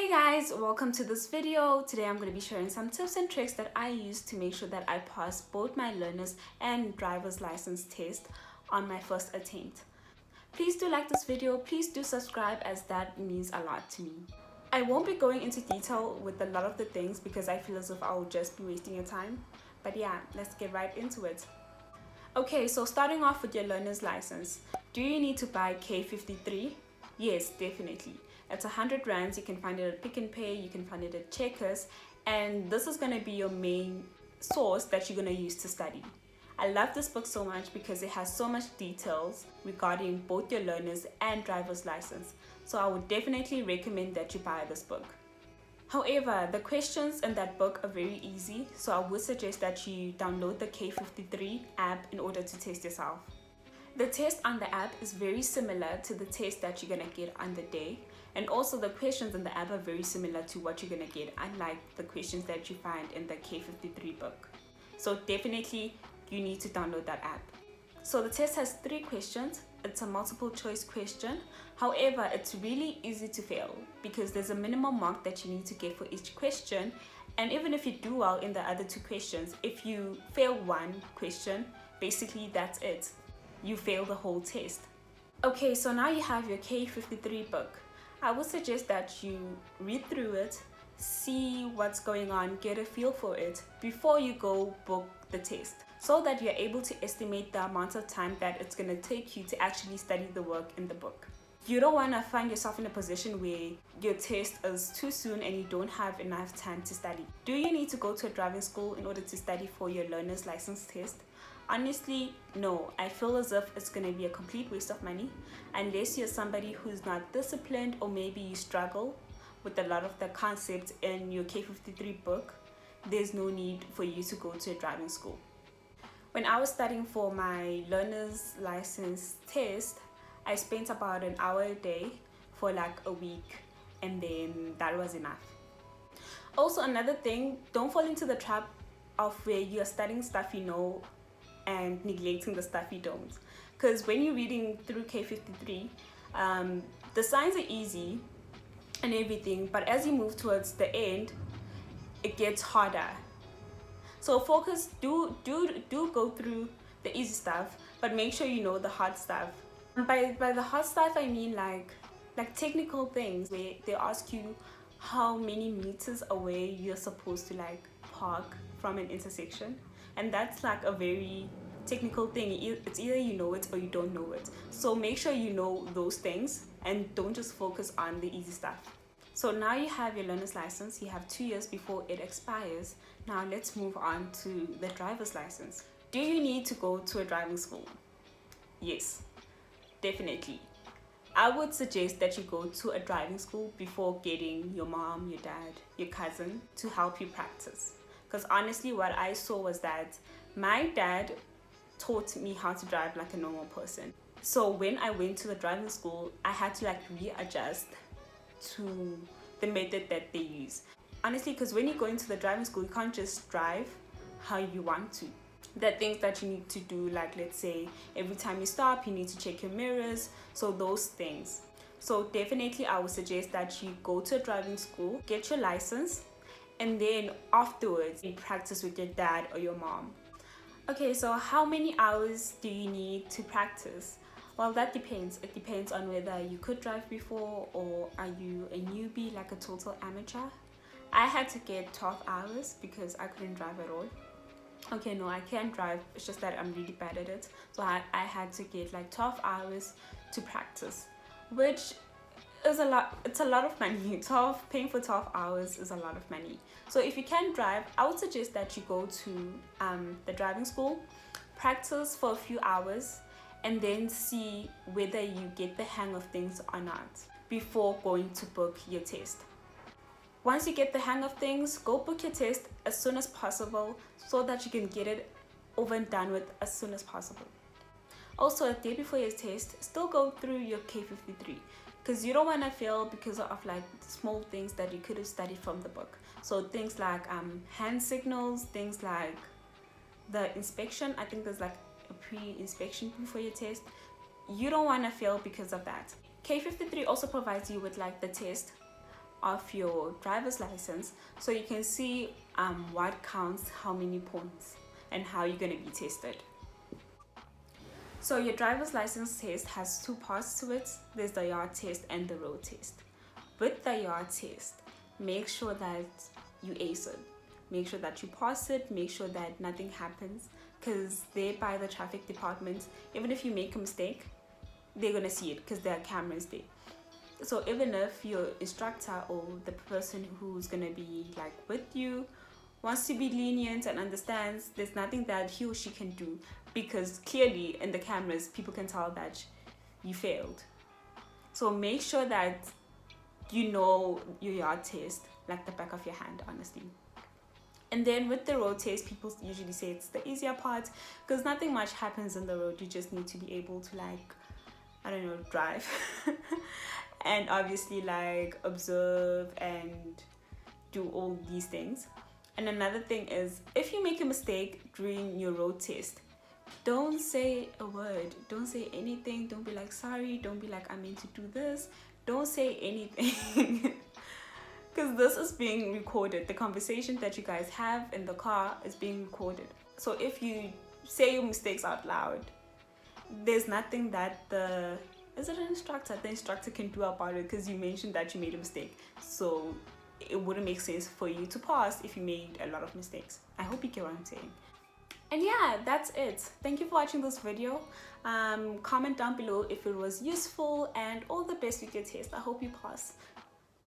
Hey guys, welcome to this video. Today I'm going to be sharing some tips and tricks that I use to make sure that I pass both my learner's and driver's license test on my first attempt. Please do like this video, please do subscribe as that means a lot to me. I won't be going into detail with a lot of the things because I feel as if I'll just be wasting your time. But yeah, let's get right into it. Okay, so starting off with your learner's license. Do you need to buy K53? Yes, definitely. It's 100 rands. You can find it at Pick and Pay, you can find it at Checkers, and this is going to be your main source that you're going to use to study. I love this book so much because it has so much details regarding both your learner's and driver's license. So I would definitely recommend that you buy this book. However, the questions in that book are very easy, so I would suggest that you download the K53 app in order to test yourself. The test on the app is very similar to the test that you're going to get on the day, and also the questions in the app are very similar to what you're going to get, unlike the questions that you find in the K53 book. So definitely you need to download that app. So the test has 3 questions. It's a multiple choice question. However, it's really easy to fail because there's a minimum mark that you need to get for each question, and even if you do well in the other 2 questions, if you fail one question, basically that's it. You fail the whole test. Okay, so now you have your K53 book. I would suggest that you read through it, see what's going on, get a feel for it before you go book the test, so that you're able to estimate the amount of time that it's going to take you to actually study the work in the book. You don't want to find yourself in a position where your test is too soon and you don't have enough time to study. Do you need to go to a driving school in order to study for your learner's license test? Honestly, no. I feel as if it's going to be a complete waste of money unless you're somebody who's not disciplined, or maybe you struggle with a lot of the concepts in your K53 book. There's no need for you to go to a driving school. When I was studying for my learner's license test, I spent about an hour a day for like a week, and then that was enough. Also, another thing, don't fall into the trap of where you're studying stuff you know and neglecting the stuff you don't. Because when you're reading through K53, the signs are easy and everything, but as you move towards the end, it gets harder. So focus, do go through the easy stuff, but make sure you know the hard stuff. By the hard stuff, I mean like technical things where they ask you how many meters away you're supposed to like park from an intersection, and that's like a very technical thing. It's either you know it or you don't know it. So make sure you know those things and don't just focus on the easy stuff. So now you have your learner's license. You have 2 years before it expires. Now let's move on to the driver's license. Do you need to go to a driving school? Yes, definitely. I would suggest that you go to a driving school before getting your mom, your dad, your cousin to help you practice. Because honestly, what I saw was that my dad taught me how to drive like a normal person. So when I went to the driving school, I had to like readjust to the method that they use. Honestly, because when you go into the driving school, you can't just drive how you want to. There are things that you need to do, like let's say every time you stop, you need to check your mirrors. So those things. So definitely I would suggest that you go to a driving school, get your license, and then afterwards you practice with your dad or your mom. Okay, so how many hours do you need to practice? Well, that depends. It depends on whether you could drive before or are you a newbie, like a total amateur. I had to get 12 hours because I couldn't drive at all. Okay, no, I can drive, it's just that I'm really bad at it. So I had to get like 12 hours to practice, which is a lot. It's a lot of money. Paying for 12 hours is a lot of money. So if you can drive, I would suggest that you go to the driving school, practice for a few hours, and then see whether you get the hang of things or not before going to book your test. Once you get the hang of things, go book your test as soon as possible so that you can get it over and done with as soon as possible. Also, a day before your test, still go through your K53 because you don't want to fail because of like small things that you could have studied from the book. So things like hand signals, things like the inspection. I think there's like a pre-inspection before your test. You don't want to fail because of that. K53 also provides you with like the test of your driver's license so you can see what counts how many points and how you're going to be tested. So your driver's license test has two parts to it. There's the yard test and the road test. With the yard test, make sure that you ace it. Make sure that you pass it, make sure that nothing happens, because they're by the traffic department. Even if you make a mistake, they're going to see it because there are cameras there. So even if your instructor or the person who's going to be like with you wants to be lenient and understands, there's nothing that he or she can do, because clearly in the cameras people can tell that you failed. So make sure that you know your yard test like the back of your hand, honestly. And then with the road test, people usually say it's the easier part because nothing much happens in the road. You just need to be able to, like, I don't know, drive and obviously like observe and do all these things. And another thing is, if you make a mistake during your road test, don't say a word, don't say anything, don't be like sorry, don't be like I meant to do this, don't say anything because this is being recorded. The conversation that you guys have in the car is being recorded. So if you say your mistakes out loud, there's nothing that the instructor can do about it, because you mentioned that you made a mistake. So it wouldn't make sense for you to pass if you made a lot of mistakes. I hope you get what I'm saying. And yeah, that's it. Thank you for watching this video. Comment down below if it was useful, and all the best with your test. I hope you pass.